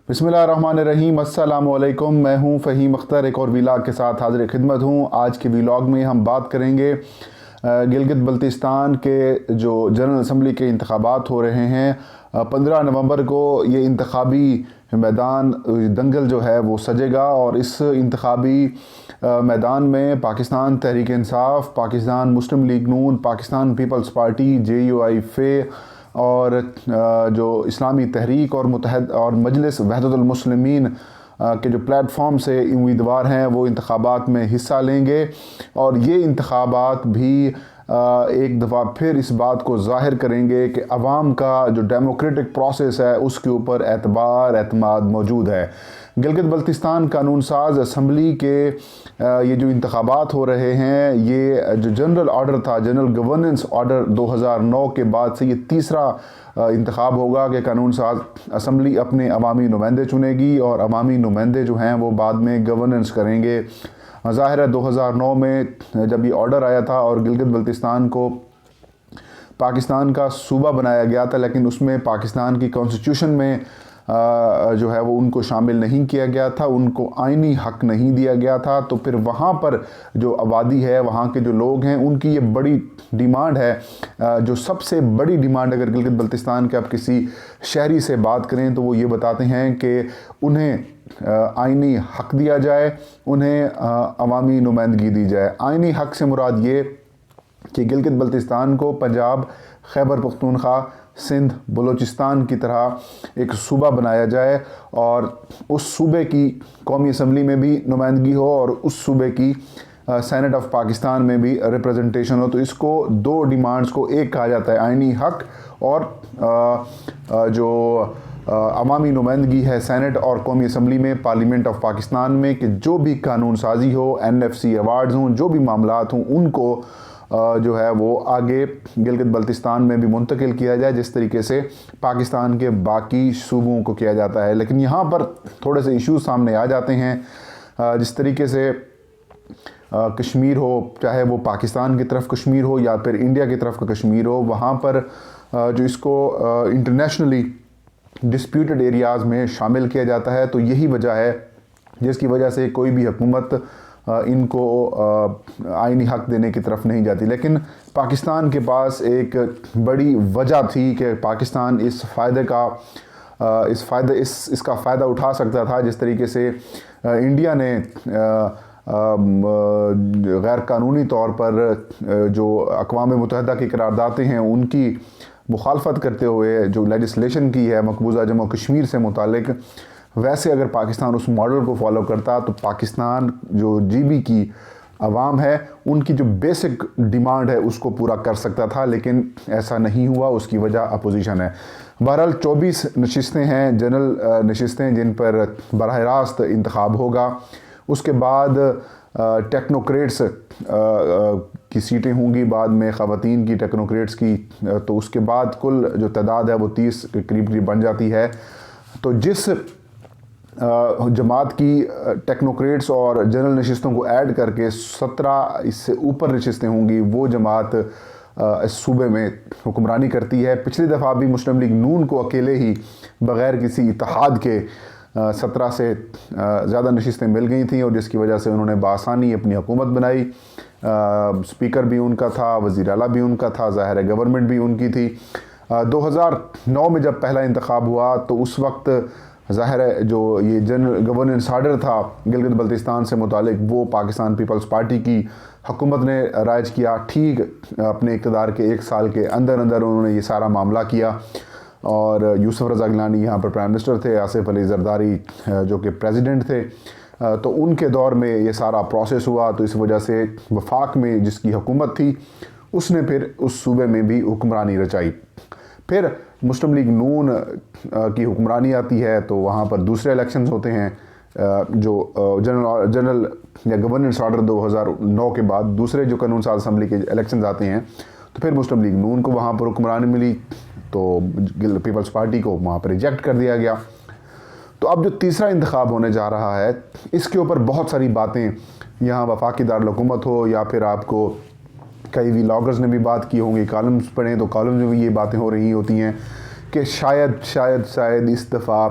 बिस्मिल्लाहिर्रहमानिर्रहीम। अस्सलामुअलैकुम। मैं हूं फ़हीम अख्तर, एक और व्लॉग के साथ हाज़िर खिदमत हूं। आज के व्लॉग में हम बात करेंगे गिलगित बल्तिस्तान के जो जनरल असम्बली के इंतखाबात हो रहे हैं। 15 नवंबर को ये इंतखाबी मैदान दंगल जो है वो सजेगा और इस इंतखाबी मैदान में पाकिस्तान तहरीक इंसाफ, पाकिस्तान मुस्लिम लीग नून, पाकिस्तान पीपल्स पार्टी JUI-FE और जो इस्लामी तहरीक और मुत्तहद और मजलिस वहदतुल मुस्लिमीन के जो प्लेटफॉर्म से उम्मीदवार हैं वो इंतखाबात में हिस्सा लेंगे। और ये इंतखाबात भी एक दफ़ा फिर इस बात को ज़ाहिर करेंगे कि अवाम का जो डेमोक्रेटिक प्रोसेस है उसके ऊपर एतमाद मौजूद है। गिलगित बल्तिस्तान कानून साज असम्बली के ये जो इंतखाबात हो रहे हैं, ये जो जनरल ऑर्डर था, जनरल गवर्नेंस ऑर्डर 2009 के बाद से ये तीसरा इंतखाब होगा कि कानून साज असम्बली अपने अवामी नुमाइंदे चुनेगी और अवामी नुमाइंदे जो हैं वो बाद में गवर्नेंस करेंगे। ज़ाहिर है 2009 में जब ये ऑर्डर आया था और गिलगित बल्तिस्तान को पाकिस्तान का सूबा बनाया गया था, लेकिन उसमें पाकिस्तान की कॉन्स्टिट्यूशन में जो है वो उनको शामिल नहीं किया गया था, उनको आइनी हक नहीं दिया गया था। तो फिर वहाँ पर जो आबादी है, वहाँ के जो लोग हैं, उनकी ये बड़ी डिमांड है। जो सबसे बड़ी डिमांड अगर गिलगित बल्तिस्तान के आप किसी शहरी से बात करें तो वो ये बताते हैं कि उन्हें आइनी हक दिया जाए, उन्हें अवामी नुमाइंदगी दी जाए। आइनी हक से मुराद ये कि गिलगित बल्तिस्तान को पंजाब, खैबर पख्तूनख्वा, सिंध, बलूचिस्तान की तरह एक सूबा बनाया जाए और उस सूबे की कौमी असम्बली में भी नुमाइंदगी हो और उस सूबे की सेनेट ऑफ पाकिस्तान में भी रिप्रेजेंटेशन हो। तो इसको दो डिमांड्स को एक कहा जाता है, आइनी हक और जो अवामी नुमाइंदगी है सेनेट और कौमी असम्बली में, पार्लियामेंट ऑफ पाकिस्तान में, कि जो भी कानून साजी हो, NFC अवार्ड्स हों, जो भी मामलात हों, उनको जो है वो आगे गिलगित बल्तिस्तान में भी मुंतकिल किया जाए, जिस तरीके से पाकिस्तान के बाकी सूबों को किया जाता है। लेकिन यहाँ पर थोड़े से इश्यूज सामने आ जाते हैं। जिस तरीके से कश्मीर हो, चाहे वो पाकिस्तान की तरफ कश्मीर हो या फिर इंडिया की तरफ का कश्मीर हो, वहाँ पर जो इसको इंटरनेशनली डिस्प्यूटेड एरियाज़ में शामिल किया जाता है। तो यही वजह है जिसकी वजह से कोई भी हुकूमत इनको आइनी हक देने की तरफ नहीं जाती। लेकिन पाकिस्तान के पास एक बड़ी वजह थी कि पाकिस्तान इसका फ़ायदा उठा सकता था। जिस तरीके से इंडिया ने गैर कानूनी तौर पर जो अक़वाम मुत्तहिदा की करारदादें हैं उनकी मुखालफत करते हुए जो लेजिस्लेशन की है मकबूजा जम्मू कश्मीर से मुतालिक, वैसे अगर पाकिस्तान उस मॉडल को फॉलो करता तो पाकिस्तान जो GB की आवाम है उनकी जो बेसिक डिमांड है उसको पूरा कर सकता था, लेकिन ऐसा नहीं हुआ। उसकी वजह अपोजिशन है। बहरहाल 24 नशिस्तें हैं, जनरल नशिस्तें, जिन पर बराह रास्त इंतखाब होगा। उसके बाद टेक्नोक्रेट्स की सीटें होंगी, बाद में ख़वातीन की टेक्नोक्रेट्स की। तो उसके बाद कुल जो तादाद है वो 30 के करीब बन जाती है। तो जिस जमात की टेक्नोक्रेट्स और जनरल नशिस्तों को ऐड करके 17 इससे ऊपर नशिस्तें होंगी, वो जमात इस सूबे में हुक्मरानी करती है। पिछली दफ़ा भी मुस्लिम लीग नून को अकेले ही बग़ैर किसी इत्तेहाद के 17 से ज़्यादा नशिस्तें मिल गई थी और जिसकी वजह से उन्होंने बासानी अपनी हुकूमत बनाई। स्पीकर भी उनका था, वज़ीर आला भी उनका था, ज़ाहिर है गवर्नमेंट भी उनकी थी। 2009 में जब पहला इंतखाब हुआ तो उस वक्त ज़ाहिर है जो ये जनरल गवर्नेंस ऑर्डर था गिलगित बल्तिस्तान से मुतालिक, वो पाकिस्तान पीपल्स पार्टी की हुकूमत ने राइज किया। ठीक अपने इक़्तिदार के 1 साल के अंदर उन्होंने ये सारा मामला किया और यूसुफ रज़ा गिलानी यहाँ पर प्राइम मिनिस्टर थे, आसिफ अली जरदारी जो कि प्रेसिडेंट थे। तो उनके दौर में ये सारा प्रोसेस हुआ। तो इस वजह से वफाक में जिसकी हुकूमत थी उसने फिर उस सूबे में भी हुक्मरानी रचाई। फिर मुस्लिम लीग नून की हुक्मरानी आती है तो वहाँ पर दूसरे इलेक्शंस होते हैं। जो जनरल या गवर्नेंस ऑर्डर 2009 के बाद दूसरे जो कानून साज असम्बली के इलेक्शंस आते हैं, तो फिर मुस्लिम लीग नून को वहाँ पर हुक्मरानी मिली, तो पीपल्स पार्टी को वहाँ पर रिजेक्ट कर दिया गया। तो अब जो तीसरा इंतखाब होने जा रहा है, इसके ऊपर बहुत सारी बातें, यहाँ वफाकी दारुल-हुकूमत हो या फिर आपको कई व्लॉगर्स ने भी बात की होंगी, कॉलम्स पढ़ें तो कॉलम्स में भी ये बातें हो रही होती हैं कि शायद इस दफ़ा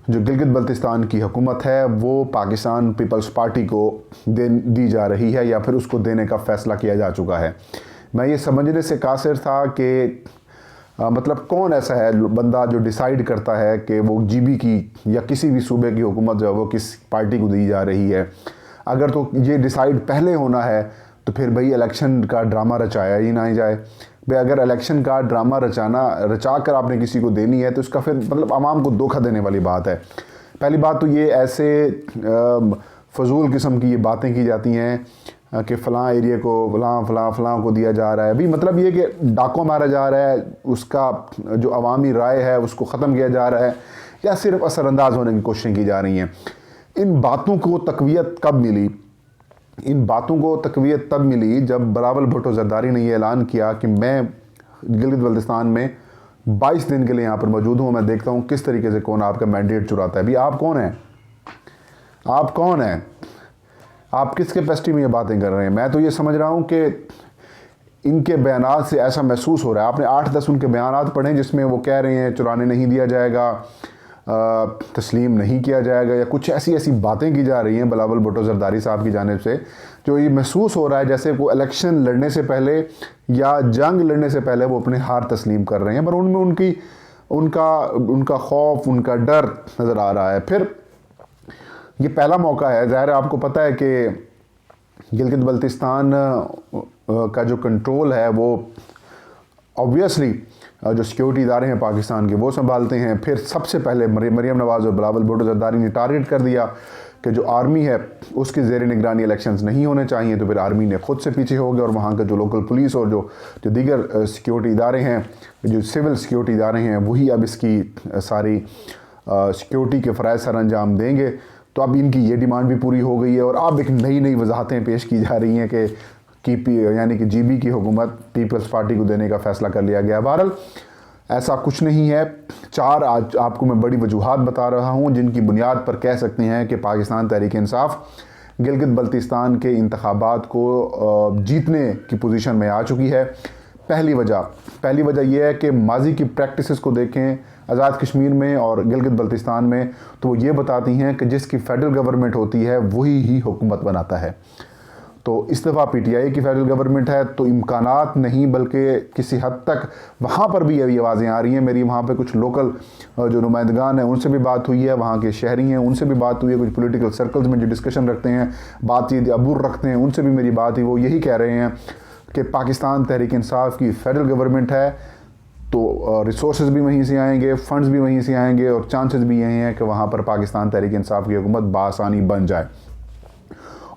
जो गिलगित बल्तिस्तान की हुकूमत है वो पाकिस्तान पीपल्स पार्टी को दी जा रही है या फिर उसको देने का फ़ैसला किया जा चुका है। मैं ये समझने से कासिर था कि मतलब कौन ऐसा है बंदा जो डिसाइड करता है कि वो जीबी की या किसी भी सूबे की हुकूमत जो है वो किस पार्टी को दी जा रही है। अगर तो ये डिसाइड पहले होना है तो फिर भाई इलेक्शन का ड्रामा रचाया ही ना ही जाए। भाई अगर इलेक्शन का ड्रामा रचा कर आपने किसी को देनी है तो उसका फिर मतलब आवाम को धोखा देने वाली बात है। पहली बात तो ये ऐसे फजूल किस्म की ये बातें की जाती हैं कि फ़लाँ एरिया को फ़लाँ को दिया जा रहा है। भी मतलब ये कि डाको मारा जा रहा है, उसका जो अवामी राय है उसको ख़त्म किया जा रहा है या सिर्फ असरअंदाज होने की कोशिशें की जा रही हैं। इन बातों को तक़वियत कब मिली? इन बातों को तक़वियत तब मिली जब बिलावल भुट्टो ज़रदारी ने यह ऐलान किया कि मैं गिलगित बल्तिस्तान में 22 दिन के लिए यहाँ पर मौजूद हूँ। मैं देखता हूँ किस तरीके से कौन आपका मैंडेट चुराता है। भी आप कौन हैं? आप कौन हैं? आप किस कैपेसिटी में ये बातें कर रहे हैं? मैं तो ये समझ रहा हूँ कि इनके बयानात से ऐसा महसूस हो रहा है। आपने 8-10 उनके बयानात पढ़े जिसमें वो कह रहे हैं चुराने नहीं दिया जाएगा, तस्लीम नहीं किया जाएगा, या कुछ ऐसी बातें की जा रही हैं बिलावल भुट्टो ज़रदारी साहब की जानिब से, जो ये महसूस हो रहा है जैसे वो इलेक्शन लड़ने से पहले या जंग लड़ने से पहले वो अपने हार तस्लीम कर रहे हैं। पर उनमें उनका खौफ, उनका डर नज़र आ रहा है। फिर ये पहला मौका है, ज़ाहिर है आपको पता है कि गिलगित बल्तिस्तान का जो कंट्रोल है वो ऑब्वियसली जो सिक्योरिटी इदारे हैं पाकिस्तान के वो संभालते हैं। फिर सबसे पहले मरियम नवाज़ और बिलावल भुट्टो ज़रदारी ने टारगेट कर दिया कि जो आर्मी है उसके ज़ेर निगरानी इलेक्शंस नहीं होने चाहिए। तो फिर आर्मी ने ख़ुद से पीछे हो गया और वहाँ का जो लोकल पुलिस और जो दीगर सिक्योरिटी इदारे हैं, जो सिविल सिक्योरिटी इदारे हैं, वही अब इसकी सारी सिक्योरिटी के फ़राइज़ सर अंजाम देंगे। तो अब इनकी ये डिमांड भी पूरी हो गई है और अब एक नई वजाहतें पेश की जा रही हैं कि यानी कि जीबी की हुकूमत पीपल्स पार्टी को देने का फ़ैसला कर लिया गया। बहरहाल ऐसा कुछ नहीं है। 4 आज आपको मैं बड़ी वजूहात बता रहा हूँ जिनकी बुनियाद पर कह सकते हैं कि पाकिस्तान तहरीक इंसाफ गिलगित बल्तिस्तान के इंतखाबात को जीतने की पोजीशन में आ चुकी है। पहली वजह यह है कि माजी की प्रैक्टिसेस को देखें आज़ाद कश्मीर में और गिलगित बल्तिस्तान में, तो वो ये बताती हैं कि जिसकी फ़ेडरल गवर्नमेंट होती है वही ही हुकूमत बनाता है। तो इस दफ़ा पीटीआई की फ़ेडरल गवर्नमेंट है तो इम्कानात नहीं बल्कि किसी हद तक वहाँ पर भी अभी आवाज़ें आ रही हैं। मेरी वहाँ पे कुछ लोकल जो नुमाइंदगान हैं उनसे भी बात हुई है, वहाँ के शहरी हैं उनसे भी बात हुई है, कुछ पॉलिटिकल सर्कल्स में जो डिस्कशन रखते हैं, बातचीत अबूर रखते हैं, उनसे भी मेरी बात हुई। वो यही कह रहे हैं कि पाकिस्तान तहरीक इंसाफ की फ़ेडरल गवर्नमेंट है तो रिसोर्सेज भी वहीं से आएंगे, फ़ंड्स भी वहीं से आएंगे और चांसेस भी यही हैं कि वहाँ पर पाकिस्तान तहरीक इंसाफ की हुकूमत बासानी बन जाए।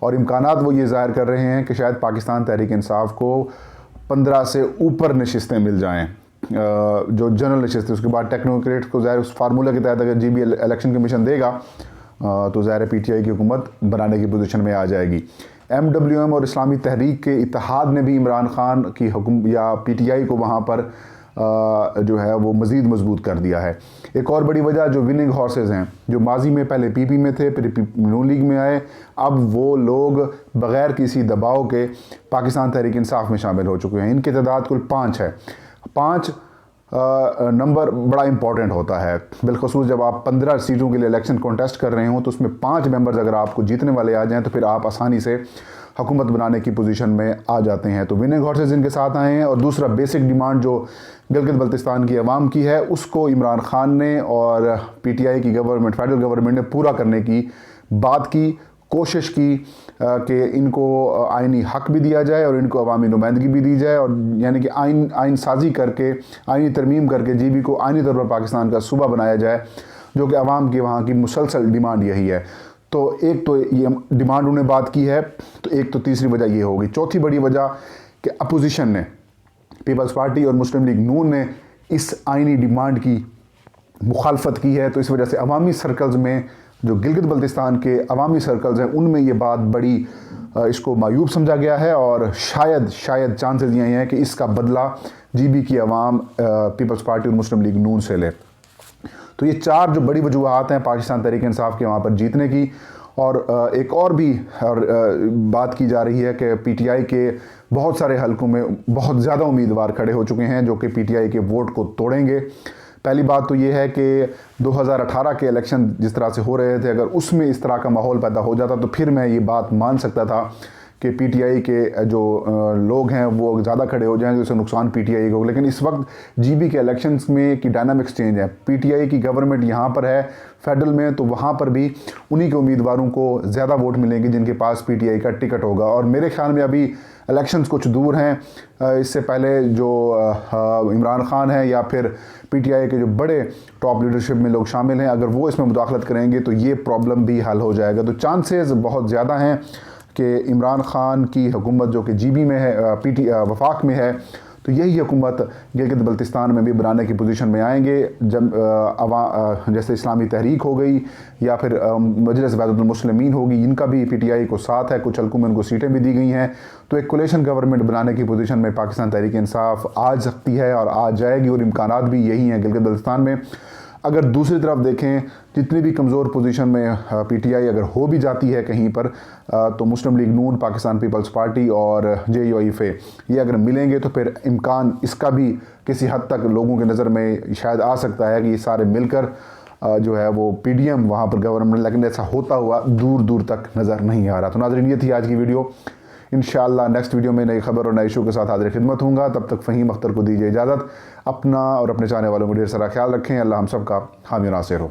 और इम्कानात वो ये ज़ाहिर कर रहे हैं कि शायद पाकिस्तान तहरीक इंसाफ को 15 से ऊपर नशिस्तें मिल जाएं, जो जनरल नशिस्तें। उसके बाद टेक्नोक्रेट को ज़ाहिर उस फार्मूला के तहत अगर जीबी इलेक्शन कमीशन देगा तो ज़ाहिर पीटीआई की हुकूमत बनाने की पोजीशन में आ जाएगी। MWM और इस्लामी तहरीक के इत्तेहाद ने भी इमरान खान की हुकूमत या पीटीआई को वहाँ पर जो है वो मज़ीद मजबूत कर दिया है। एक और बड़ी वजह जो विनिंग हॉर्सेस हैं, जो माजी में पहले पीपी में थे फिर नून लीग में आए, अब वो लोग बग़ैर किसी दबाव के पाकिस्तान तहरीक इंसाफ में शामिल हो चुके हैं। इनकी तादाद कुल 5 है। 5 नंबर बड़ा इंपॉर्टेंट होता है, बिलखसूस जब आप 15 सीटों के लिए इलेक्शन कॉन्टेस्ट कर रहे हो तो उसमें 5 मेंबर्स अगर आपको जीतने वाले आ जाएँ तो फिर आप आसानी से हुकूमत बनाने की पोजीशन में आ जाते हैं। तो विनिंग हॉर्सेस इनके साथ आए हैं। और दूसरा बेसिक डिमांड जो गिलगित बल्तिस्तान की आवाम की है उसको इमरान खान ने और पीटीआई की गवर्नमेंट, फेडरल गवर्नमेंट ने पूरा करने की बात की, कोशिश की कि इनको आइनी हक भी दिया जाए और इनको अवामी नुमाइंदगी भी दी जाए, और यानी कि आइन साजी करके, आइनी तरमीम करके जीबी को आइनी तौर पर पाकिस्तान का सूबा बनाया जाए, जो कि अवाम की वहाँ की मुसलसल डिमांड यही है। तो एक तो ये डिमांड उन्हें बात की है, तो एक तो तीसरी वजह ये होगी। चौथी बड़ी वजह कि अपोजिशन ने, पीपल्स पार्टी और मुस्लिम लीग नून ने इस आइनी डिमांड की मुखालफत की है। तो इस वजह से अवामी सर्कल्स में, जो गिलगित बल्तिस्तान के अवामी सर्कल्स हैं, उनमें ये बात बड़ी इसको मायूब समझा गया है और शायद चांसेस ये हैं कि इसका बदला जीबी की अवाम पीपल्स पार्टी और मुस्लिम लीग नून से ले। तो ये 4 जो बड़ी वजूहात हैं पाकिस्तान तहरीक इंसाफ के वहाँ पर जीतने की। और एक और भी बात की जा रही है कि पीटीआई के बहुत सारे हलकों में बहुत ज़्यादा उम्मीदवार खड़े हो चुके हैं जो कि पीटीआई के वोट को तोड़ेंगे। पहली बात तो ये है कि 2018 के इलेक्शन जिस तरह से हो रहे थे, अगर उसमें इस तरह का माहौल पैदा हो जाता तो फिर मैं ये बात मान सकता था कि पीटीआई के जो लोग हैं वो ज़्यादा खड़े हो जाएंगे, उससे नुकसान पीटीआई को। लेकिन इस वक्त जीबी के इलेक्शंस में की डायनामिक्स चेंज है। पीटीआई की गवर्नमेंट यहाँ पर है फेडरल में, तो वहाँ पर भी उन्हीं के उम्मीदवारों को ज़्यादा वोट मिलेंगे जिनके पास पीटीआई का टिकट होगा। और मेरे ख्याल में अभी इलेक्शंस कुछ दूर हैं। इससे पहले जो इमरान खान है या फिर पीटीआई के जो बड़े टॉप लीडरशिप में लोग शामिल हैं, अगर वो इसमें मुदाखलत करेंगे तो ये प्रॉब्लम भी हल हो जाएगा। तो चांसेस बहुत ज़्यादा हैं कि इमरान खान की हुकूमत जो कि जीबी में है, वफाक में है, तो यही हुकूमत गिलगित बल्तिस्तान में भी बनाने की पोजीशन में आएंगे। जब जैसे इस्लामी तहरीक हो गई या फिर मजलिस वहदतुल मुस्लिमीन होगी, इनका भी पीटीआई को साथ है, कुछ हल्कों में उनको सीटें भी दी गई हैं, तो एक कोलेशन गवर्नमेंट बनाने की पोजीशन में पाकिस्तान तहरीक इंसाफ आ सकती है और आ जाएगी, और इम्कानात भी यही हैं गिलगित बल्तिस्तान में। अगर दूसरी तरफ देखें, जितनी भी कमज़ोर पोजीशन में पीटीआई अगर हो भी जाती है कहीं पर, तो मुस्लिम लीग नून, पाकिस्तान पीपल्स पार्टी और JUIF ये अगर मिलेंगे तो फिर इम्कान इसका भी किसी हद तक लोगों की नज़र में शायद आ सकता है कि ये सारे मिलकर जो है वो PDM वहाँ पर गवर्नमेंट, लेकिन ऐसा होता हुआ दूर दूर तक नज़र नहीं आ रहा। तो नाज़रीन, ये थी आज की वीडियो। इंशाअल्लाह नेक्स्ट वीडियो में नई खबर और नए शो के साथ हाजिर खिदमत होऊंगा। तब तक फ़हीम अख्तर को दीजिए इजाज़त। अपना और अपने चाहने वालों को ढेर सारा ख्याल रखें। अल्लाह हम सब का हामी नासिर हो।